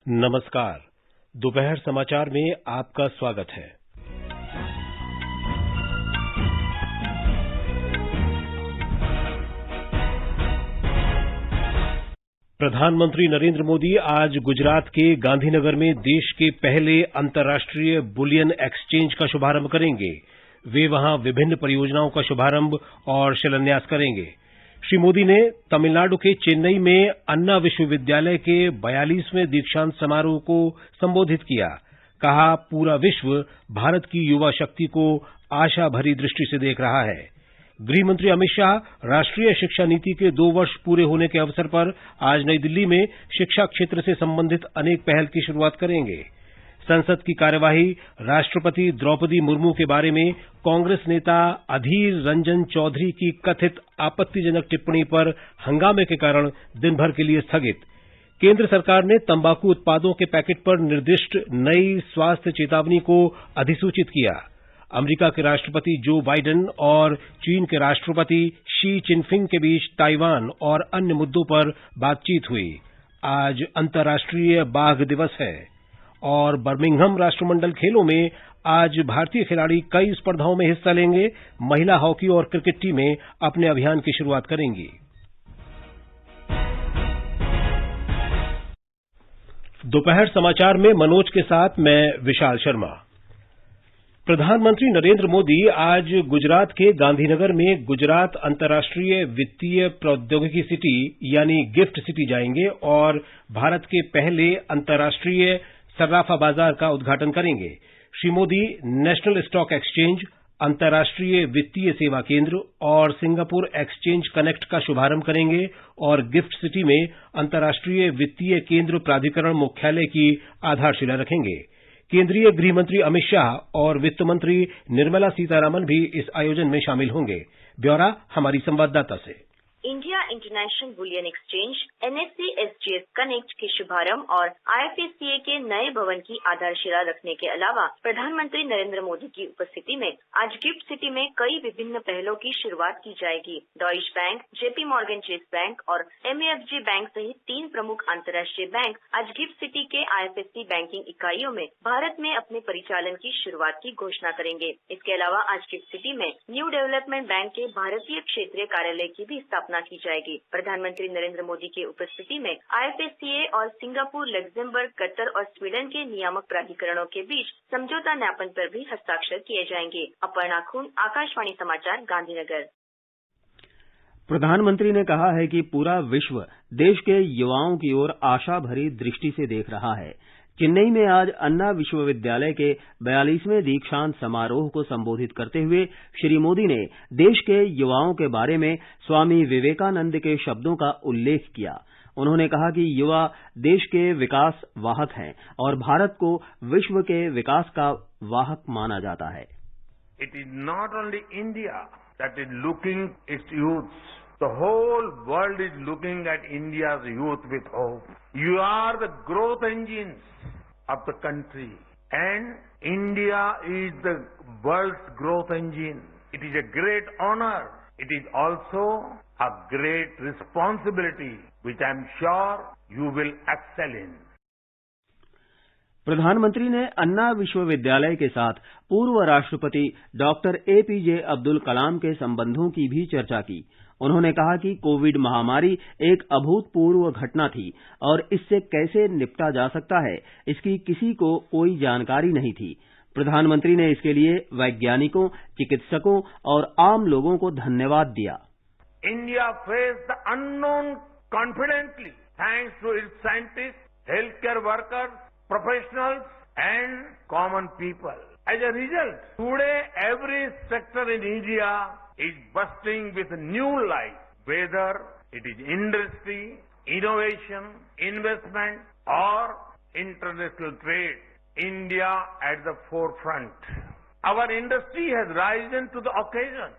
नमस्कार। दोपहर समाचार में आपका स्वागत है। प्रधानमंत्री नरेंद्र मोदी आज गुजरात के गांधीनगर में देश के पहले अंतर्राष्ट्रीय बुलियन एक्सचेंज का शुभारंभ करेंगे। वे वहां विभिन्न परियोजनाओं का शुभारंभ और शिलान्यास करेंगे। श्री मोदी ने तमिलनाडु के चेन्नई में अन्ना विश्वविद्यालय के 42वें दीक्षांत समारोह को संबोधित किया। कहा, पूरा विश्व भारत की युवा शक्ति को आशा भरी दृष्टि से देख रहा है। गृह मंत्री अमित शाह राष्ट्रीय शिक्षा नीति के 2 वर्ष पूरे होने के अवसर पर आज नई दिल्ली में शिक्षा क्षेत्र से संबंधित अनेक पहल की शुरुआत करेंगे। संसद की कार्यवाही राष्ट्रपति द्रौपदी मुर्मू के बारे में कांग्रेस नेता अधीर रंजन चौधरी की कथित आपत्तिजनक टिप्पणी पर हंगामे के कारण दिन भर के लिए स्थगित। केंद्र सरकार ने तंबाकू उत्पादों के पैकेट पर निर्दिष्ट नई स्वास्थ्य चेतावनी को अधिसूचित किया। अमेरिका के राष्ट्रपति जो बाइडेन और चीन के राष्ट्रपति शी चिनफिंग के बीच ताइवान और अन्य मुद्दों पर बातचीत हुई। आज अंतर्राष्ट्रीय बाघ दिवस है और बर्मिंघम राष्ट्रमंडल खेलों में आज भारतीय खिलाड़ी कई स्पर्धाओं में हिस्सा लेंगे। महिला हॉकी और क्रिकेट टीमें अपने अभियान की शुरुआत करेंगी। दोपहर समाचार में मनोज के साथ मैं विशाल शर्मा। प्रधानमंत्री नरेंद्र मोदी आज गुजरात के गांधीनगर में गुजरात अंतर्राष्ट्रीय वित्तीय प्रौद्योगिकी सिटी यानी गिफ्ट सिटी जाएंगे और भारत के पहले अंतर्राष्ट्रीय सर्राफा बाजार का उद्घाटन करेंगे। Shri Modi national stock exchange, अंतर्राष्ट्रीय वित्तीय सेवा केंद्र और सिंगापुर एक्सचेंज कनेक्ट का शुभारंभ करेंगे और गिफ्ट सिटी में अंतर्राष्ट्रीय वित्तीय केंद्र प्राधिकरण मुख्यालय की आधारशिला रखेंगे। केंद्रीय गृह मंत्री अमित शाह और वित्त मंत्री निर्मला सीतारामन भी इस आयोजन में शामिल होंगे। ब्यौरा हमारी संवाददाता से। India international bullion exchange NSC SGS connect के शुभारंभ और आईएफएससीए के नए भवन की आधारशिला रखने के अलावा प्रधानमंत्री नरेंद्र मोदी की उपस्थिति में आज गिफ्ट सिटी में कई विभिन्न पहलों की शुरुआत की जाएगी। Deutsche bank, JP Morgan Chase bank और एमएफजी बैंक सहित 3 प्रमुख अंतर्राष्ट्रीय बैंक आज गिफ्ट सिटी के आईएफएससी बैंकिंग इकाइयों में भारत में अपने परिचालन की शुरुआत की घोषणा करेंगे। इसके अलावा आज गिफ्ट सिटी में न्यू डेवलपमेंट बैंक के भारतीय क्षेत्रीय कार्यालय की भी स्थापना की जाएगी। प्रधानमंत्री नरेंद्र मोदी की उपस्थिति में आईएफएससीए और सिंगापुर, लग्जमबर्ग, कतर और स्वीडन के नियामक प्राधिकरणों के बीच समझौता ज्ञापन पर भी हस्ताक्षर किए जाएंगे। अपर्णा खून, आकाशवाणी समाचार, गांधीनगर। प्रधानमंत्री ने कहा है कि पूरा विश्व देश के युवाओं की ओर आशा भरी दृष्टि से देख रहा है। चेन्नई में आज अन्ना विश्वविद्यालय के 42वें दीक्षांत समारोह को संबोधित करते हुए श्री मोदी ने देश के युवाओं के बारे में स्वामी विवेकानंद के शब्दों का उल्लेख किया। उन्होंने कहा कि युवा देश के विकास वाहक हैं और भारत को विश्व के विकास का वाहक माना जाता है। It is not only India that is looking it's youth, the whole world is looking at India's youth with hope. You are the growth engines of the country and India is the world's growth engine. It is a great honor. It is also a great responsibility which I am sure you will excel in. प्रधानमंत्री ने अन्ना विश्वविद्यालय के साथ पूर्व राष्ट्रपति doctor APJ Abdul Kalam के संबंधों की भी चर्चा की। उन्होंने कहा कि कोविड महामारी एक अभूतपूर्व घटना थी और इससे कैसे निपटा जा सकता है, इसकी किसी को कोई जानकारी नहीं थी। प्रधानमंत्री ने इसके लिए वैज्ञानिकों, चिकित्सकों और आम लोगों को धन्यवाद दिया। India face the unknown confidently thanks to its scientist, health care workers, professionals and common people. As a result, today every sector in India is bursting with new life, whether it is industry, innovation, investment or international trade. India at the forefront. Our industry has risen to the occasion.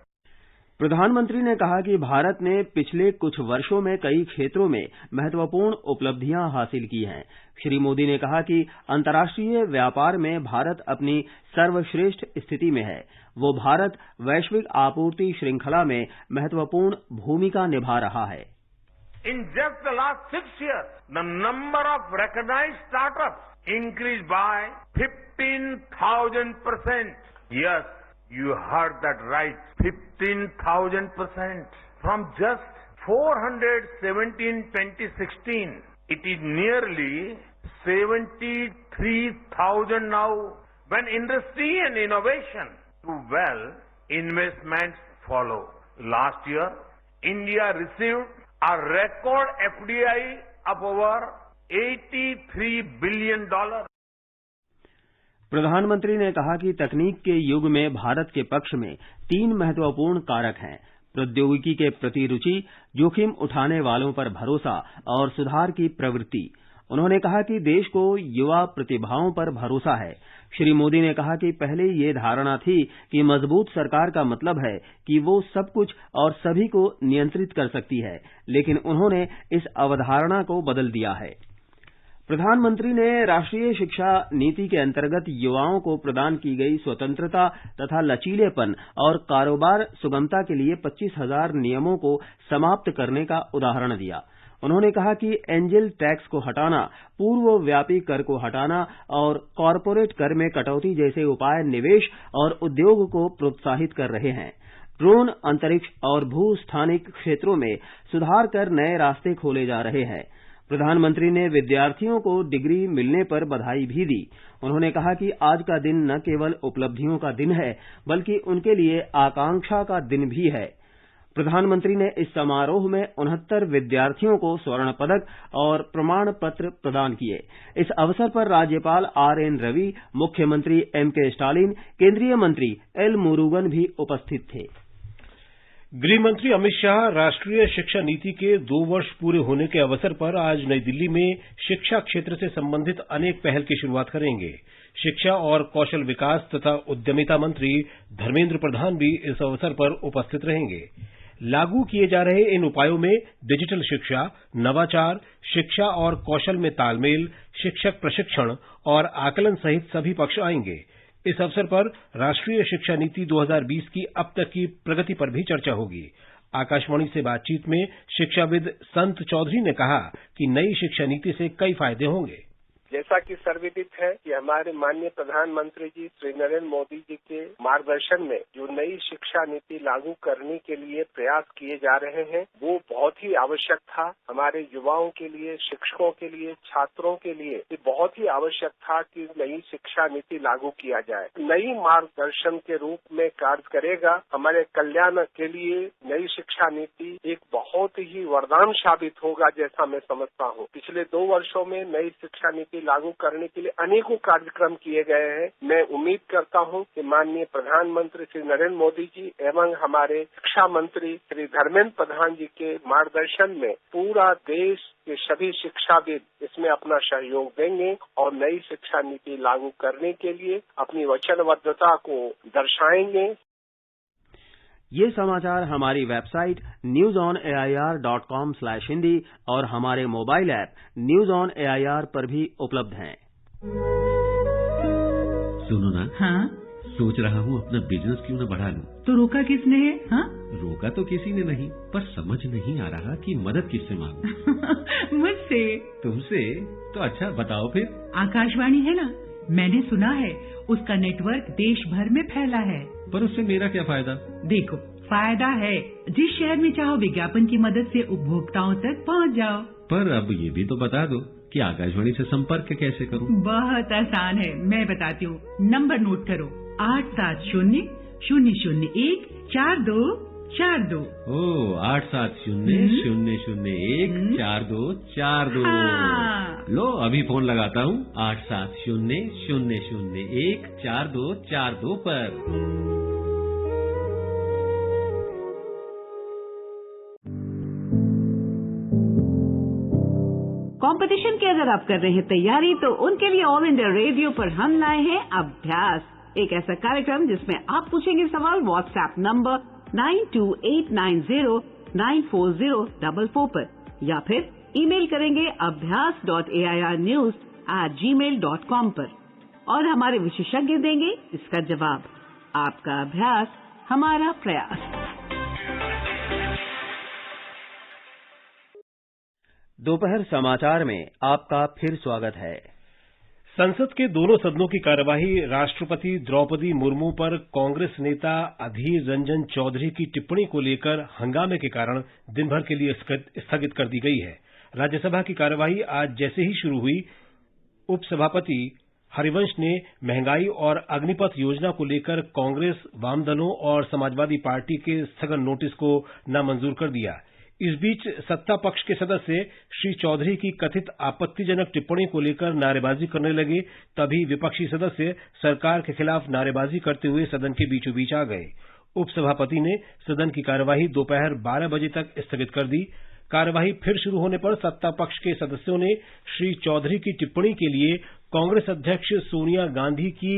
प्रधानमंत्री ने कहा कि भारत ने पिछले कुछ वर्षों में कई क्षेत्रों में महत्वपूर्ण उपलब्धियां हासिल की हैं। श्री मोदी ने कहा कि अंतर्राष्ट्रीय व्यापार में भारत अपनी सर्वश्रेष्ठ स्थिति में है। वो भारत वैश्विक आपूर्ति श्रृंखला में महत्वपूर्ण भूमिका निभा रहा है। In just the last 6 years, the number of recognized startups increased by 15,000%. Yes, you heard that right, 15,000%. From just 417 in 2016, it is nearly 73,000 now. When industry and innovation do well, investments follow. Last year, India received a record FDI of over $83 billion. प्रधानमंत्री ने कहा कि तकनीक के युग में भारत के पक्ष में 3 महत्वपूर्ण कारक हैं: प्रौद्योगिकी के प्रति रुचि, जोखिम उठाने वालों पर भरोसा और सुधार की प्रवृत्ति। उन्होंने कहा कि देश को युवा प्रतिभाओं पर भरोसा है। श्री मोदी ने कहा कि पहले ये धारणा थी कि मजबूत सरकार का मतलब है कि वो सब कुछ और सभी को नियंत्रित कर सकती है, लेकिन उन्होंने इस अवधारणा को बदल दिया है। प्रधानमंत्री ने राष्ट्रीय शिक्षा नीति के अंतर्गत युवाओं को प्रदान की गई स्वतंत्रता तथा लचीलेपन और कारोबार सुगमता के लिए 25,000 नियमों को समाप्त करने का उदाहरण दिया। उन्होंने कहा कि एंजल टैक्स को हटाना, पूर्वव्यापी कर को हटाना और कॉरपोरेट कर में कटौती जैसे उपाय निवेश और उद्योग को प्रोत्साहित कर रहे हैं। ड्रोन, अंतरिक्ष और भू-स्थानिक क्षेत्रों में सुधार कर नए रास्ते खोले जा रहे हैं। प्रधानमंत्री ने विद्यार्थियों को डिग्री मिलने पर बधाई भी दी। उन्होंने कहा कि आज का दिन न केवल उपलब्धियों का दिन है, बल्कि उनके लिए आकांक्षा का दिन भी है। प्रधानमंत्री ने इस समारोह में 69 विद्यार्थियों को स्वर्ण पदक और प्रमाण पत्र प्रदान किए। इस अवसर पर राज्यपाल आर.एन. रवि, मुख्यमंत्री M.K. स्टालिन, केंद्रीय मंत्री एल. मुरुगन भी उपस्थित थे। गृह मंत्री अमित शाह राष्ट्रीय शिक्षा नीति के 2 वर्ष पूरे होने के अवसर पर आज नई दिल्ली में शिक्षा क्षेत्र से संबंधित अनेक पहल की शुरुआत करेंगे। शिक्षा और कौशल विकास तथा उद्यमिता मंत्री धर्मेंद्र प्रधान भी इस अवसर पर उपस्थित रहेंगे। लागू किए जा रहे इन उपायों में डिजिटल शिक्षा, नवाचार, शिक्षा और कौशल में तालमेल, शिक्षक प्रशिक्षण और आकलन सहित सभी पक्ष आएंगे। इस अवसर पर राष्ट्रीय शिक्षा नीति 2020 की अब तक की प्रगति पर भी चर्चा होगी। आकाशवाणी से बातचीत में शिक्षाविद संत चौधरी ने कहा कि नई शिक्षा नीति से कई फायदे होंगे। जैसा कि सर्वविदित है कि हमारे माननीय प्रधानमंत्री जी श्री नरेंद्र मोदी जी के मार्गदर्शन में जो नई शिक्षा नीति लागू करने के लिए प्रयास किए जा रहे हैं, वो बहुत ही आवश्यक था। हमारे युवाओं के लिए, शिक्षकों के लिए, छात्रों के लिए ये बहुत ही आवश्यक था कि नई शिक्षा नीति लागू किया जाए। नई मार्गदर्शन के रूप में कार्य करेगा। हमारे कल्याण के लिए नई शिक्षा नीति एक बहुत ही वरदान साबित होगा, जैसा मैं समझता हूँ। पिछले 2 वर्षों में नई शिक्षा नीति लागू करने के लिए अनेकों कार्यक्रम किए गए हैं। मैं उम्मीद करता हूं कि माननीय प्रधानमंत्री श्री नरेंद्र मोदी जी एवं हमारे शिक्षा मंत्री श्री धर्मेंद्र प्रधान जी के मार्गदर्शन में पूरा देश के सभी शिक्षाविद इसमें अपना सहयोग देंगे और नई शिक्षा नीति लागू करने के लिए अपनी वचनबद्धता को दर्शाएंगे। ये समाचार हमारी वेबसाइट newsonair.com/hindi और हमारे mobile app news on AIR पर भी उपलब्ध हैं। सुनो ना, हाँ? सोच रहा हूँ अपना बिजनेस क्यों न बढ़ा लूं। तो रोका किसने है? हाँ? रोका तो किसी ने नहीं, पर समझ नहीं आ रहा कि मदद किससे मांगूं। मुझसे। तुमसे? तो अच्छा बताओ फिर। आकाशवाणी है ना, मैंने सुना है उसका नेटवर्क देश भर में फैला है। पर उससे मेरा क्या फायदा? देखो, फायदा है। जिस शहर में चाहो विज्ञापन की मदद से उपभोक्ताओं तक पहुंच जाओ। पर अब ये भी तो बता दो कि आकाशवाणी से संपर्क कैसे करूं? बहुत आसान है, मैं बताती हूँ। नंबर नोट करो, 870-001-4242। ओह, 870-001-4242। लो अभी फोन लगाता हूँ 870-001-4242 पर। कंपटीशन की अगर आप कर रहे हैं तैयारी, तो उनके लिए ऑल इंडिया रेडियो पर हम लाए हैं अभ्यास, एक ऐसा कार्यक्रम जिसमें आप पूछेंगे सवाल व्हाट्सएप नंबर 9289094044 पर, या फिर ईमेल करेंगे abhyas.airnews@gmail.com पर, और हमारे विशेषज्ञ देंगे इसका जवाब। आपका अभ्यास, हमारा प्रयास। दोपहर समाचार में आपका फिर स्वागत है। संसद के दोनों सदनों की कार्यवाही राष्ट्रपति द्रौपदी मुर्मू पर कांग्रेस नेता अधीर रंजन चौधरी की टिप्पणी को लेकर हंगामे के कारण दिन भर के लिए स्थगित कर दी गई है। राज्यसभा की कार्यवाही आज जैसे ही शुरू हुई, उपसभापति हरिवंश ने महंगाई और अग्निपथ योजना को लेकर कांग्रेस, वामदलों और समाजवादी पार्टी के स्थगन नोटिस को नामंजूर कर दिया। इस बीच सत्ता पक्ष के सदस्य श्री चौधरी की कथित आपत्तिजनक टिप्पणी को लेकर नारेबाजी करने लगे। तभी विपक्षी सदस्य सरकार के खिलाफ नारेबाजी करते हुए सदन के बीचों बीच आ गए। उपसभापति ने सदन की कार्यवाही दोपहर 12 बजे तक स्थगित कर दी। कार्यवाही फिर शुरू होने पर सत्ता पक्ष के सदस्यों ने श्री चौधरी की टिप्पणी के लिए कांग्रेस अध्यक्ष सोनिया गांधी की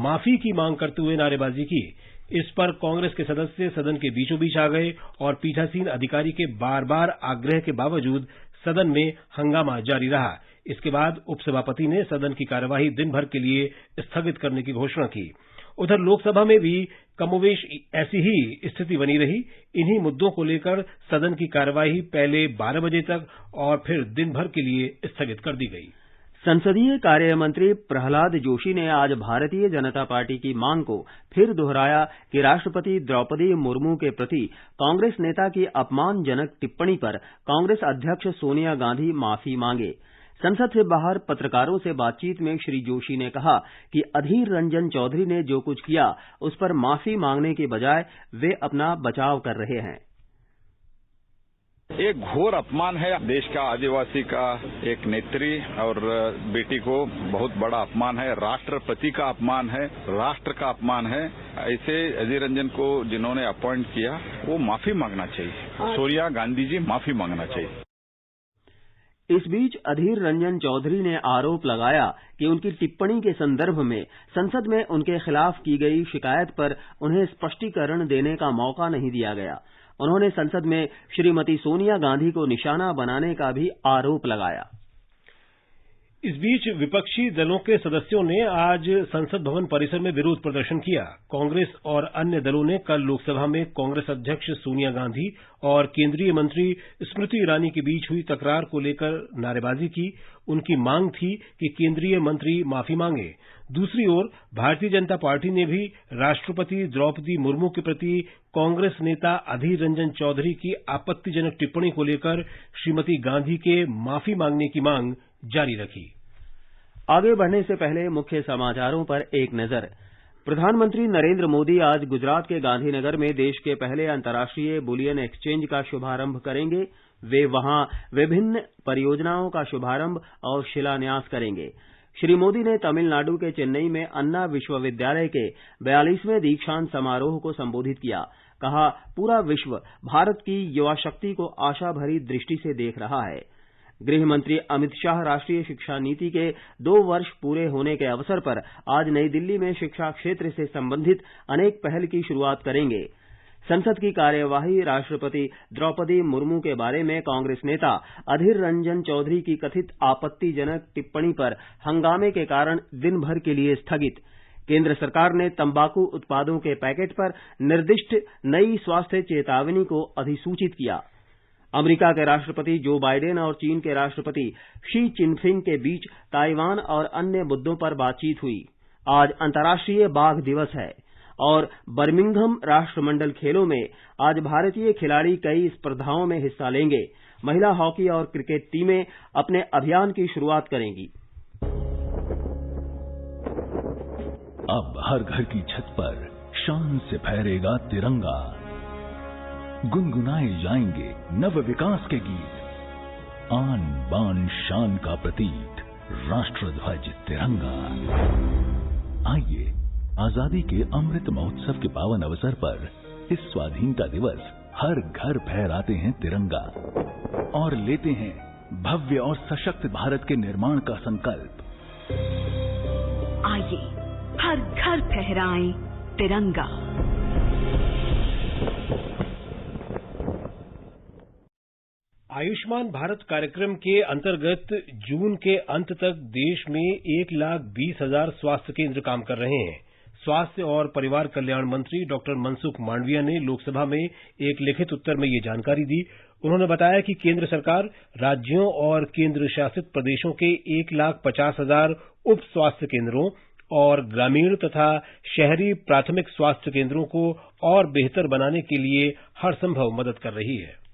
माफी की मांग करते हुए नारेबाजी की। इस पर कांग्रेस के सदस्य सदन के बीचों बीच आ गए और पीठासीन अधिकारी के बार बार आग्रह के बावजूद सदन में हंगामा जारी रहा। इसके बाद उपसभापति ने सदन की कार्यवाही दिन भर के लिए स्थगित करने की घोषणा की। उधर लोकसभा में भी कमोवेश ऐसी ही स्थिति बनी रही। इन्हीं मुद्दों को लेकर सदन की कार्यवाही पहले 12 बजे तक और फिर दिन भर के लिए स्थगित कर दी गई। संसदीय कार्य मंत्री प्रहलाद जोशी ने आज भारतीय जनता पार्टी की मांग को फिर दोहराया कि राष्ट्रपति द्रौपदी मुर्मू के प्रति कांग्रेस नेता की अपमानजनक टिप्पणी पर कांग्रेस अध्यक्ष सोनिया गांधी माफी मांगे। संसद से बाहर पत्रकारों से बातचीत में श्री जोशी ने कहा कि अधीर रंजन चौधरी ने जो कुछ किया उस पर माफी मांगने के बजाय वे अपना बचाव कर रहे हैं। एक घोर अपमान है देश का, आदिवासी का एक नेत्री और बेटी को बहुत बड़ा अपमान है, राष्ट्रपति का अपमान है, राष्ट्र का अपमान है। ऐसे अधीर रंजन को जिन्होंने अपॉइंट किया वो माफी मांगना चाहिए। सोनिया गांधी जी माफी मांगना चाहिए। इस बीच अधीर रंजन चौधरी ने आरोप लगाया कि उनकी टिप्पणी के संदर्भ में संसद में उनके खिलाफ की गई शिकायत पर उन्हें स्पष्टीकरण देने का मौका नहीं दिया गया। उन्होंने संसद में श्रीमती सोनिया गांधी को निशाना बनाने का भी आरोप लगाया। इस बीच विपक्षी दलों के सदस्यों ने आज संसद भवन परिसर में विरोध प्रदर्शन किया। कांग्रेस और अन्य दलों ने कल लोकसभा में कांग्रेस अध्यक्ष सोनिया गांधी और केंद्रीय मंत्री स्मृति ईरानी के बीच हुई तकरार को लेकर नारेबाजी की। उनकी मांग थी कि केंद्रीय मंत्री माफी मांगे। दूसरी ओर भारतीय जनता पार्टी ने भी राष्ट्रपति द्रौपदी मुर्मू के प्रति कांग्रेस नेता अधीर रंजन चौधरी की आपत्तिजनक टिप्पणी को लेकर श्रीमती गांधी के माफी मांगने की मांग जारी रखी। आगे बढ़ने से पहले मुख्य समाचारों पर एक नजर। प्रधानमंत्री नरेंद्र मोदी आज गुजरात के गांधीनगर में देश के पहले अंतर्राष्ट्रीय बुलियन एक्सचेंज का शुभारंभ करेंगे। वे वहां विभिन्न परियोजनाओं का शुभारंभ और शिलान्यास करेंगे। श्री मोदी ने तमिलनाडु के चेन्नई में अन्ना विश्वविद्यालय के 42वें दीक्षांत समारोह को संबोधित किया। कहा, पूरा विश्व भारत की युवा शक्ति को आशा भरी दृष्टि से देख रहा है। गृह मंत्री अमित शाह राष्ट्रीय शिक्षा नीति के 2 वर्ष पूरे होने के अवसर पर आज नई दिल्ली में शिक्षा क्षेत्र से संबंधित अनेक पहल की शुरुआत करेंगे। संसद की कार्यवाही राष्ट्रपति द्रौपदी मुर्मू के बारे में कांग्रेस नेता अधीर रंजन चौधरी की कथित आपत्तिजनक टिप्पणी पर हंगामे के कारण दिन भर के लिए स्थगित। केंद्र सरकार ने तंबाकू उत्पादों के पैकेट पर निर्दिष्ट नई स्वास्थ्य चेतावनी को अधिसूचित किया। अमेरिका के राष्ट्रपति जो बाइडेन और चीन के राष्ट्रपति शी चिनफिंग के बीच ताइवान और अन्य मुद्दों पर बातचीत हुई। आज अंतर्राष्ट्रीय बाघ दिवस है और बर्मिंघम राष्ट्रमंडल खेलों में आज भारतीय खिलाड़ी कई स्पर्धाओं में हिस्सा लेंगे। महिला हॉकी और क्रिकेट टीमें अपने अभियान की शुरुआत करेंगी। अब हर घर की छत पर शान से फहरेगा तिरंगा। गुनगुनाए जाएंगे नव विकास के गीत। आन बान शान का प्रतीक राष्ट्रध्वज तिरंगा। आइए आजादी के अमृत महोत्सव के पावन अवसर पर इस स्वाधीनता दिवस हर घर फहराते हैं तिरंगा और लेते हैं भव्य और सशक्त भारत के निर्माण का संकल्प। आइए हर घर फहराएं तिरंगा। आयुष्मान भारत कार्यक्रम के अंतर्गत जून के अंत तक देश में 1,20,000 स्वास्थ्य केंद्र काम कर रहे हैं। स्वास्थ्य और परिवार कल्याण मंत्री डॉक्टर मनसुख मांडविया ने लोकसभा में एक लिखित उत्तर में ये जानकारी दी। उन्होंने बताया कि केंद्र सरकार राज्यों और केंद्र शासित प्रदेशों के 1,50,000 उप स्वास्थ्य केंद्रों और ग्रामीण तथा शहरी प्राथमिक स्वास्थ्य केंद्रों को और बेहतर बनाने के लिए हर संभव मदद कर रही है।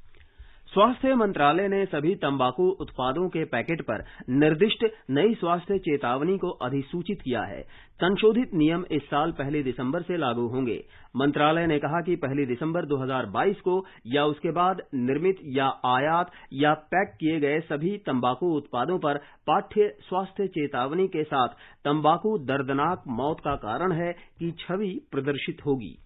स्वास्थ्य मंत्रालय ने सभी तंबाकू उत्पादों के पैकेट पर निर्दिष्ट नई स्वास्थ्य चेतावनी को अधिसूचित किया है। संशोधित नियम इस साल 1 दिसंबर से लागू होंगे। मंत्रालय ने कहा कि 1 दिसंबर 2022 को या उसके बाद निर्मित या आयात या पैक किए गए सभी तंबाकू उत्पादों पर पाठ्य स्वास्थ्य चेतावनी के साथ तंबाकू दर्दनाक मौत का कारण है की छवि प्रदर्शित होगी।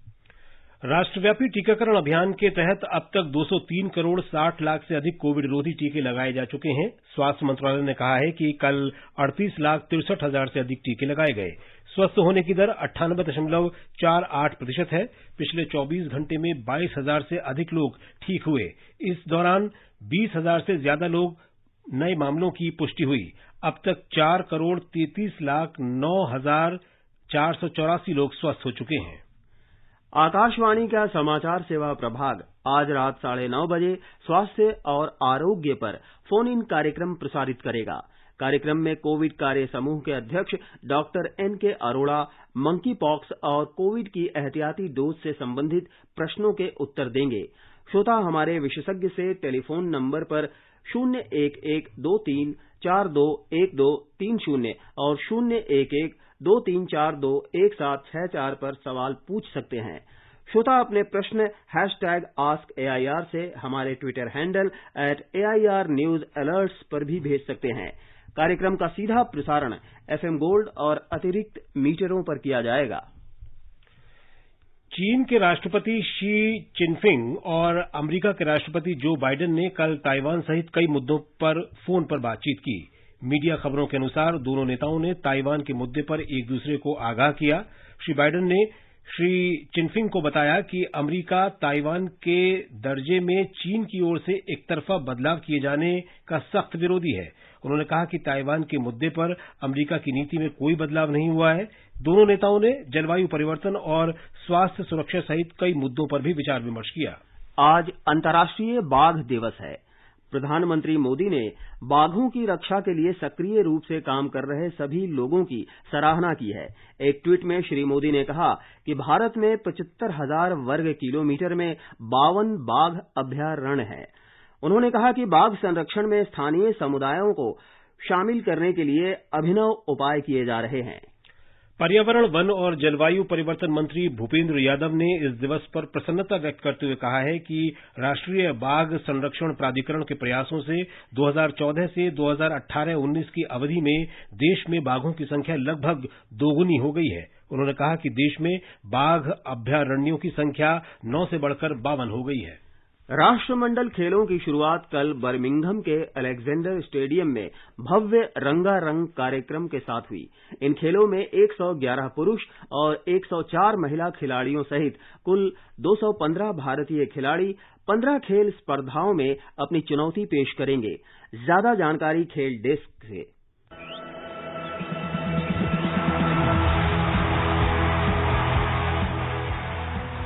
राष्ट्रव्यापी टीकाकरण अभियान के तहत अब तक 203 करोड़ 60 लाख से अधिक कोविड रोधी टीके लगाए जा चुके हैं। स्वास्थ्य मंत्रालय ने कहा है कि कल 38,63,000 से अधिक टीके लगाए गए। स्वस्थ होने की दर 98.48% है। पिछले 24 घंटे में 22,000 से अधिक लोग ठीक हुए। इस दौरान 20,000 से ज्यादा लोग नए मामलों की पुष्टि हुई। अब तक 4,33,09,484 लोग स्वस्थ हो चुके हैं। आकाशवाणी का समाचार सेवा प्रभाग आज रात 9:30 बजे स्वास्थ्य और आरोग्य पर फोन इन कार्यक्रम प्रसारित करेगा। कार्यक्रम में कोविड कार्य समूह के अध्यक्ष doctor N.K. Arora monkey pox और कोविड की एहतियाती डोज से संबंधित प्रश्नों के उत्तर देंगे। श्रोता हमारे विशेषज्ञ से टेलीफोन नंबर पर 01123421230 और 01123421764 पर सवाल पूछ सकते हैं। श्रोता अपने प्रश्न #AskAIR से हमारे Twitter handle @AIR News Alerts पर भी भेज सकते हैं। कार्यक्रम का सीधा प्रसारण FM गोल्ड और अतिरिक्त मीटरों पर किया जाएगा। चीन के राष्ट्रपति शी चिनफिंग और अमेरिका के राष्ट्रपति जो बाइडेन ने कल ताइवान सहित कई मुद्दों पर फोन पर बातचीत की। मीडिया खबरों के अनुसार दोनों नेताओं ने ताइवान के मुद्दे पर एक दूसरे को आगाह किया। श्री बाइडेन ने श्री चिनफिंग को बताया कि अमेरिका ताइवान के दर्जे में चीन की ओर से एकतरफा बदलाव किए जाने का सख्त विरोधी है। उन्होंने कहा कि ताइवान के मुद्दे पर अमेरिका की नीति में कोई बदलाव नहीं हुआ है। दोनों नेताओं ने जलवायु परिवर्तन और स्वास्थ्य सुरक्षा सहित कई मुद्दों पर भी विचार विमर्श किया। आज अंतर्राष्ट्रीय बाघ दिवस है। प्रधानमंत्री मोदी ने बाघों की रक्षा के लिए सक्रिय रूप से काम कर रहे सभी लोगों की सराहना की है। एक ट्वीट में श्री मोदी ने कहा कि भारत में 75,000 वर्ग किलोमीटर में 52 बाघ अभयारण्य हैं। उन्होंने कहा कि बाघ संरक्षण में स्थानीय समुदायों को शामिल करने के लिए अभिनव उपाय किए जा रहे हैं। पर्यावरण, वन और जलवायु परिवर्तन मंत्री भूपेंद्र यादव ने इस दिवस पर प्रसन्नता व्यक्त करते हुए कहा है कि राष्ट्रीय बाघ संरक्षण प्राधिकरण के प्रयासों से 2014 से 2018-19 की अवधि में देश में बाघों की संख्या लगभग दोगुनी हो गई है। उन्होंने कहा कि देश में बाघ अभयारण्यों की संख्या 9 से बढ़कर 52 हो गई है। राष्ट्रमंडल खेलों की शुरुआत कल बर्मिंघम के अलेक्जेंडर स्टेडियम में भव्य रंगारंग कार्यक्रम के साथ हुई। इन खेलों में 111 पुरुष और 104 महिला खिलाड़ियों सहित कुल 215 भारतीय खिलाड़ी 15 खेल स्पर्धाओं में अपनी चुनौती पेश करेंगे। ज्यादा जानकारी खेल डेस्क से।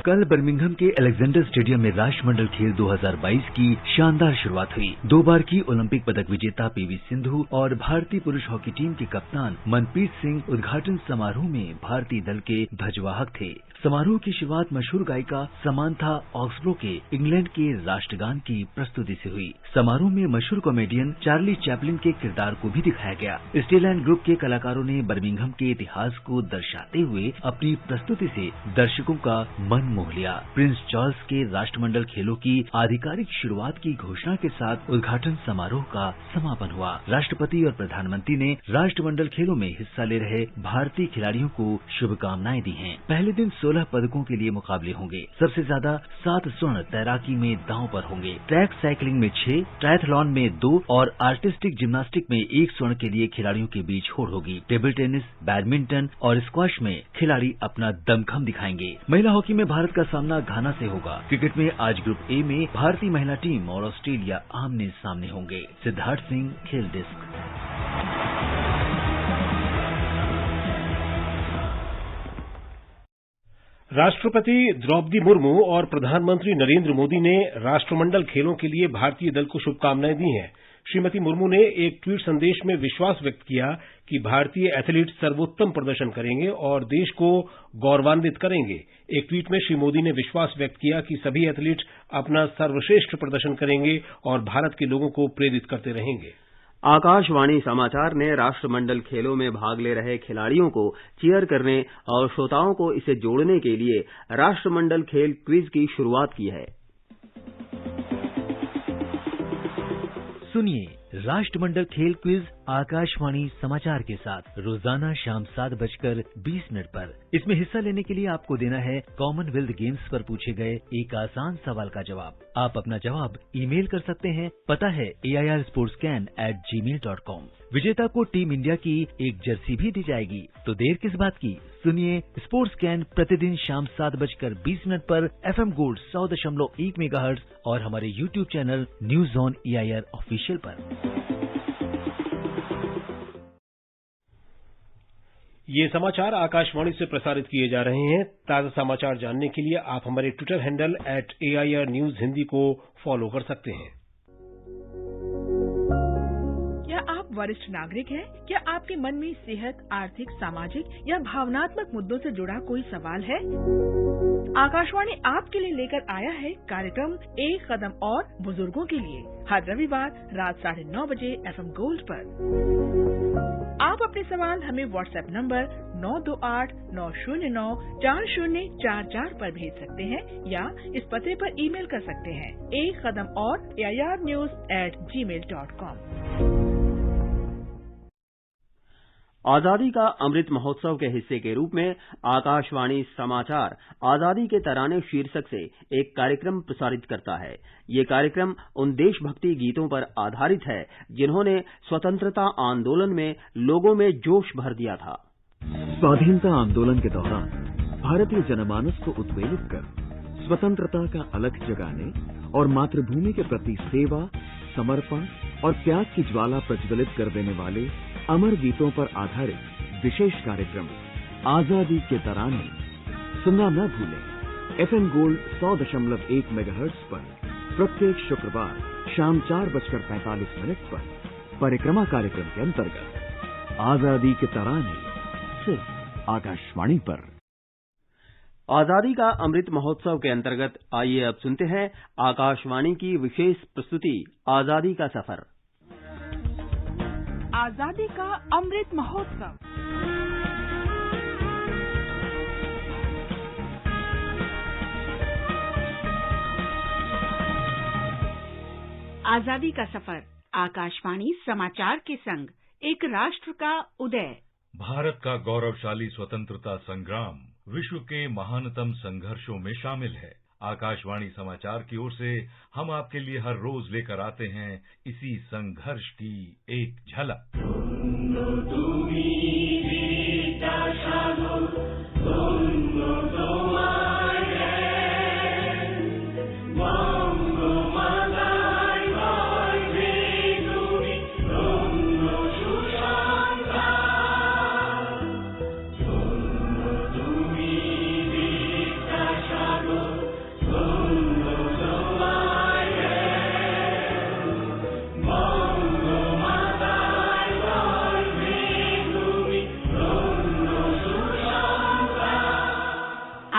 कल बर्मिंघम के अलेक्जेंडर स्टेडियम में राष्ट्रमंडल खेल 2022 की शानदार शुरुआत हुई। 2 बार की ओलंपिक पदक विजेता पीवी सिंधु और भारतीय पुरुष हॉकी टीम के कप्तान मनप्रीत सिंह उद्घाटन समारोह में भारतीय दल के ध्वजवाहक थे। समारोह की शुरुआत मशहूर गायिका समांथा ऑक्सब्रो के इंग्लैंड के राष्ट्रगान की प्रस्तुति से हुई। समारोह में मशहूर कॉमेडियन चार्ली चैपलिन के किरदार को भी दिखाया गया। स्टेलैंड ग्रुप के कलाकारों ने बर्मिंघम के इतिहास को दर्शाते हुए अपनी प्रस्तुति से दर्शकों का मन मोह लिया। प्रिंस चार्ल्स के राष्ट्रमंडल खेलों की आधिकारिक शुरुआत की घोषणा के साथ उद्घाटन समारोह का समापन हुआ। राष्ट्रपति और प्रधानमंत्री ने राष्ट्रमंडल खेलों में हिस्सा ले रहे भारतीय खिलाड़ियों को शुभकामनाएं दी हैं। पहले दिन 16 पदकों के लिए मुकाबले होंगे। सबसे ज्यादा 7 स्वर्ण तैराकी में दांव पर होंगे। ट्रैक साइकिलिंग में 6, ट्रायथलॉन में 2 और आर्टिस्टिक जिम्नास्टिक में 1 स्वर्ण के लिए खिलाड़ियों के बीच होड़ होगी। टेबल टेनिस, बैडमिंटन और स्क्वैश में खिलाड़ी अपना दमखम दिखाएंगे। महिला हॉकी में भारत का सामना घाना से होगा। क्रिकेट में आज ग्रुप ए में भारतीय महिला टीम और ऑस्ट्रेलिया आमने सामने होंगे। सिद्धार्थ सिंह, खेल डेस्क। राष्ट्रपति द्रौपदी मुर्मू और प्रधानमंत्री नरेंद्र मोदी ने राष्ट्रमंडल खेलों के लिए भारतीय दल को शुभकामनाएं दी हैं। श्रीमती मुर्मू ने एक ट्वीट संदेश में विश्वास व्यक्त किया कि भारतीय एथलीट सर्वोत्तम प्रदर्शन करेंगे और देश को गौरवान्वित करेंगे। एक ट्वीट में श्री मोदी ने विश्वास व्यक्त किया कि सभी एथलीट अपना सर्वश्रेष्ठ प्रदर्शन करेंगे और भारत के लोगों को प्रेरित करते रहेंगे। आकाशवाणी समाचार ने राष्ट्रमंडल खेलों में भाग ले रहे खिलाड़ियों को चीयर करने और श्रोताओं को इसे जोड़ने के लिए राष्ट्रमंडल खेल क्विज की शुरुआत की है। सुनिए राष्ट्रमंडल खेल क्विज आकाशवाणी समाचार के साथ रोजाना शाम 7:20 पर। इसमें हिस्सा लेने के लिए आपको देना है कॉमनवेल्थ गेम्स पर पूछे गए एक आसान सवाल का जवाब। आप अपना जवाब ईमेल कर सकते हैं। पता है airsportscan@gmail.com। विजेता को टीम इंडिया की एक जर्सी भी दी जाएगी। तो देर किस बात की, सुनिए स्पोर्ट्स कैन प्रतिदिन शाम 7:20 पर FM गोल्ड 100.1 मेगाहर्ट्ज और हमारे YouTube channel news on AIR official पर। ये समाचार आकाशवाणी से प्रसारित किए जा रहे हैं। ताजा समाचार जानने के लिए आप हमारे Twitter handle @AIR News Hindi को फॉलो कर सकते हैं। क्या आप वरिष्ठ नागरिक हैं? क्या आपके मन में सेहत, आर्थिक, सामाजिक या भावनात्मक मुद्दों से जुड़ा कोई सवाल है? आकाशवाणी आपके लिए लेकर आया है कार्यक्रम एक कदम और बुजुर्गों के लिए, हर रविवार रात 9:30 बजे FM गोल्ड पर। आप अपने सवाल हमें व्हाट्सएप नंबर 9289094044 पर भेज सकते हैं या इस पते पर ईमेल कर सकते हैं एक कदम और airnews@gmail.com। आजादी का अमृत महोत्सव के हिस्से के रूप में आकाशवाणी समाचार आजादी के तराने शीर्षक से एक कार्यक्रम प्रसारित करता है। ये कार्यक्रम उन देशभक्ति गीतों पर आधारित है जिन्होंने स्वतंत्रता आंदोलन में लोगों में जोश भर दिया था। स्वाधीनता आंदोलन के दौरान भारतीय जनमानस को उत्प्रेरित कर स्वतंत्रता का अलख जगाने और मातृभूमि के प्रति सेवा, समर्पण और त्याग की ज्वाला प्रज्वलित कर देने वाले अमर गीतों पर आधारित विशेष कार्यक्रम आजादी के तराने सुनना न भूलें। FM गोल्ड 100.1 मेगाहर्ट्ज पर प्रत्येक शुक्रवार शाम 4:45 पर परिक्रमा कार्यक्रम के अंतर्गत आजादी के तराने सिर्फ आकाशवाणी पर। आजादी का अमृत महोत्सव के अंतर्गत आइए अब सुनते हैं आकाशवाणी की विशेष प्रस्तुति आजादी का सफर। आजादी का अमृत महोत्सव। आजादी का सफर आकाशवाणी समाचार के संग एक राष्ट्र का उदय। भारत का गौरवशाली स्वतंत्रता संग्राम विश्व के महानतम संघर्षों में शामिल है। आकाशवाणी समाचार की ओर से हम आपके लिए हर रोज लेकर आते हैं इसी संघर्ष की एक झलक।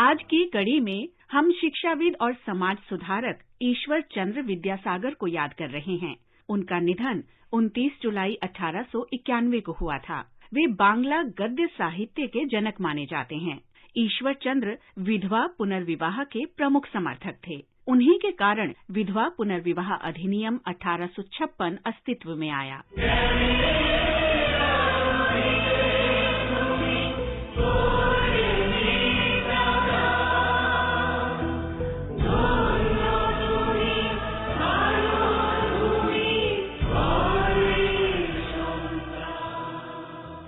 आज की कड़ी में हम शिक्षाविद और समाज सुधारक ईश्वर चंद्र विद्यासागर को याद कर रहे हैं। उनका निधन 29 जुलाई 1891 को हुआ था। वे बांग्ला गद्य साहित्य के जनक माने जाते हैं। ईश्वर चंद्र विधवा पुनर्विवाह के प्रमुख समर्थक थे। उन्हीं के कारण विधवा पुनर्विवाह अधिनियम 1856 अस्तित्व में आया।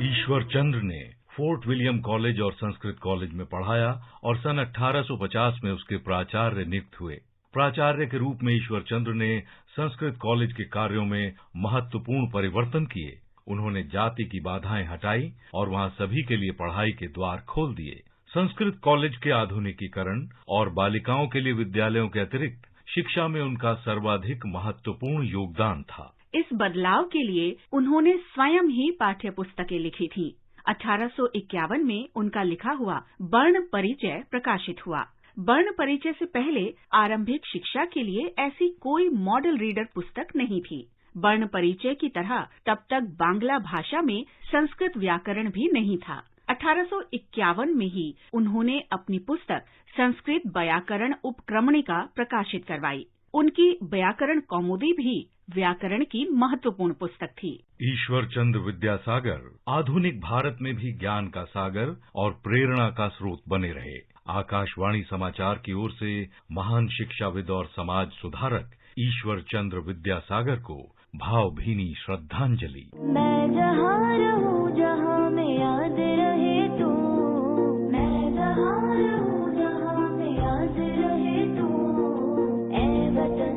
ईश्वर चंद्र ने फोर्ट विलियम कॉलेज और संस्कृत कॉलेज में पढ़ाया और सन 1850 में उसके प्राचार्य नियुक्त हुए। प्राचार्य के रूप में ईश्वर चंद्र ने संस्कृत कॉलेज के कार्यों में महत्वपूर्ण परिवर्तन किए। उन्होंने जाति की बाधाएं हटाई और वहां सभी के लिए पढ़ाई के द्वार खोल दिए। संस्कृत कॉलेज के आधुनिकीकरण और बालिकाओं के लिए विद्यालयों के अतिरिक्त शिक्षा में उनका सर्वाधिक महत्वपूर्ण योगदान था। इस बदलाव के लिए उन्होंने स्वयं ही पाठ्य पुस्तकें लिखी थीं। 1851 में उनका लिखा हुआ वर्ण परिचय प्रकाशित हुआ। वर्ण परिचय से पहले आरंभिक शिक्षा के लिए ऐसी कोई मॉडल रीडर पुस्तक नहीं थी। वर्ण परिचय की तरह तब तक बांग्ला भाषा में संस्कृत व्याकरण भी नहीं था। 1851 में ही उन्होंने अपनी पुस्तक संस्कृत व्याकरण उपक्रमणिका प्रकाशित करवाई। उनकी व्याकरण कौमुदी भी व्याकरण की महत्वपूर्ण पुस्तक थी। ईश्वर चंद्र विद्यासागर आधुनिक भारत में भी ज्ञान का सागर और प्रेरणा का स्रोत बने रहे। आकाशवाणी समाचार की ओर से महान शिक्षाविद और समाज सुधारक ईश्वर चंद्र विद्यासागर को भावभीनी श्रद्धांजलि। मैं जहाँ रहूं जहाँ में याद रहे तू, मैं जहाँ रहूं जहाँ में याद रहे तू, ऐ वतन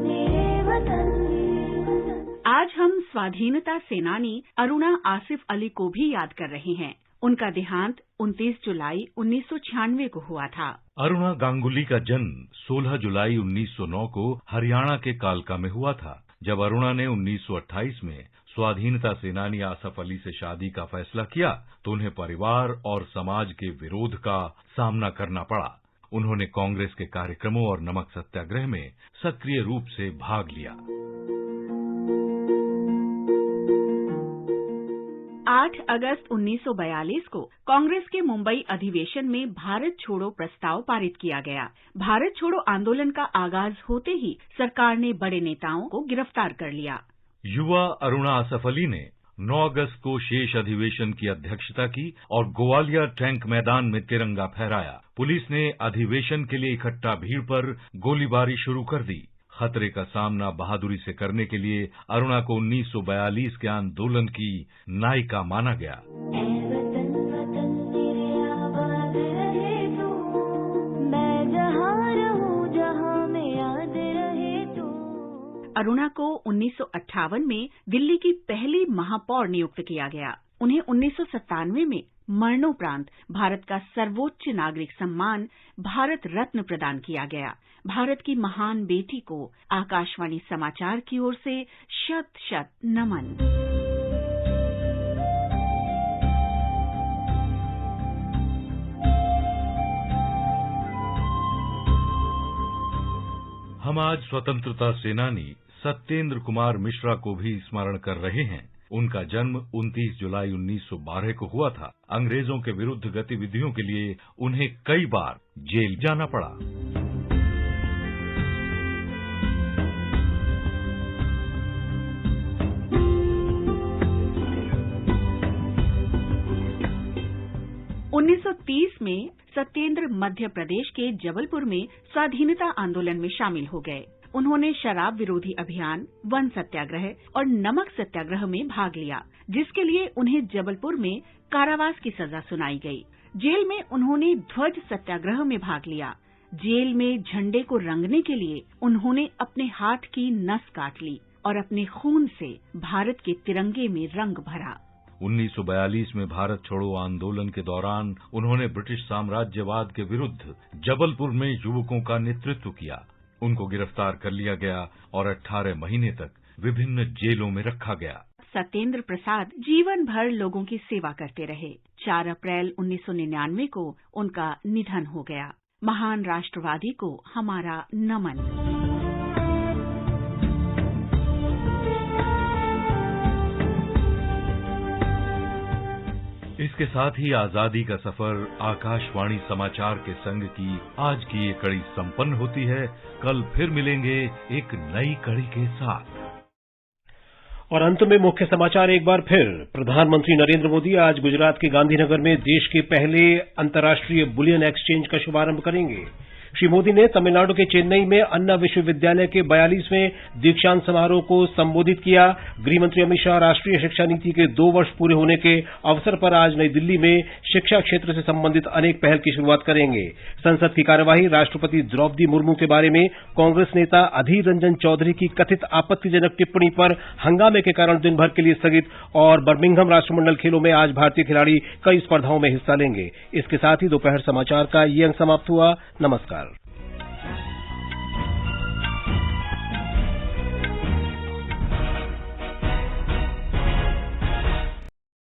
मेरे वतन। आज हम स्वाधीनता सेनानी अरुणा आसिफ अली को भी याद कर रहे हैं। उनका देहांत 29 जुलाई 1996 को हुआ था। अरुणा गांगुली का जन्म 16 जुलाई 1909 को हरियाणा के कालका में हुआ था। जब अरुणा ने 1928 में स्वाधीनता सेनानी आसफ अली से शादी का फैसला किया तो उन्हें परिवार और समाज के विरोध का सामना करना पड़ा। उन्होंने कांग्रेस के कार्यक्रमों और नमक सत्याग्रह में सक्रिय रूप से भाग लिया। 8 अगस्त 1942 को कांग्रेस के मुंबई अधिवेशन में भारत छोड़ो प्रस्ताव पारित किया गया। भारत छोड़ो आंदोलन का आगाज होते ही सरकार ने बड़े नेताओं को गिरफ्तार कर लिया। युवा अरुणा आसफ अली ने 9 अगस्त को शेष अधिवेशन की अध्यक्षता की और ग्वालियर टैंक मैदान में तिरंगा फहराया। पुलिस ने अधिवेशन के लिए इकट्ठा भीड़ पर गोलीबारी शुरू कर दी। खतरे का सामना बहादुरी से करने के लिए अरुणा को 1942 के आंदोलन की नायिका माना गया। अरुणा को 1958 में दिल्ली की पहली महापौर नियुक्त किया गया। उन्हें 1997 में मरणोपरांत भारत का सर्वोच्च नागरिक सम्मान भारत रत्न प्रदान किया गया। भारत की महान बेटी को आकाशवाणी समाचार की ओर से शत शत नमन। हम आज स्वतंत्रता सेनानी सत्येंद्र कुमार मिश्रा को भी स्मरण कर रहे हैं। उनका जन्म 29 जुलाई 1912 को हुआ था। अंग्रेजों के विरुद्ध गतिविधियों के लिए उन्हें कई बार जेल जाना पड़ा। उन्नीस में सत्येंद्र मध्य प्रदेश के जबलपुर में स्वाधीनता आंदोलन में शामिल हो गए। उन्होंने शराब विरोधी अभियान, वन सत्याग्रह और नमक सत्याग्रह में भाग लिया, जिसके लिए उन्हें जबलपुर में कारावास की सजा सुनाई गई। जेल में उन्होंने ध्वज सत्याग्रह में भाग लिया। जेल में झंडे को रंगने के लिए उन्होंने अपने हाथ की नस काट ली और अपने खून से भारत के तिरंगे में रंग भरा। 1942 में भारत छोड़ो आंदोलन के दौरान उन्होंने ब्रिटिश साम्राज्यवाद के विरुद्ध जबलपुर में युवकों का नेतृत्व किया। उनको गिरफ्तार कर लिया गया और 18 महीने तक विभिन्न जेलों में रखा गया। सत्येंद्र प्रसाद जीवन भर लोगों की सेवा करते रहे। 4 अप्रैल 1999 को उनका निधन हो गया। महान राष्ट्रवादी को हमारा नमन। इसके साथ ही आजादी का सफर आकाशवाणी समाचार के संग की आज की ये कड़ी संपन्न होती है। कल फिर मिलेंगे एक नई कड़ी के साथ। और अंत में मुख्य समाचार एक बार फिर। प्रधानमंत्री नरेंद्र मोदी आज गुजरात के गांधीनगर में देश के पहले अंतर्राष्ट्रीय बुलियन एक्सचेंज का शुभारंभ करेंगे। श्री मोदी ने तमिलनाडु के चेन्नई में अन्ना विश्वविद्यालय के 42वें दीक्षांत समारोह को संबोधित किया। गृहमंत्री अमित शाह राष्ट्रीय शिक्षा नीति के 2 वर्ष पूरे होने के अवसर पर आज नई दिल्ली में शिक्षा क्षेत्र से संबंधित अनेक पहल की शुरुआत करेंगे। संसद की कार्यवाही राष्ट्रपति द्रौपदी मुर्मू के बारे में कांग्रेस नेता अधीर रंजन चौधरी की कथित आपत्तिजनक टिप्पणी पर हंगामे के कारण दिन भर के लिए स्थगित और बर्मिंघम राष्ट्रमंडल खेलों में आज भारतीय खिलाड़ी कई स्पर्धाओं में हिस्सा लेंगे। इसके साथ ही दोपहर समाचार का ये अंक समाप्त हुआ। नमस्कार।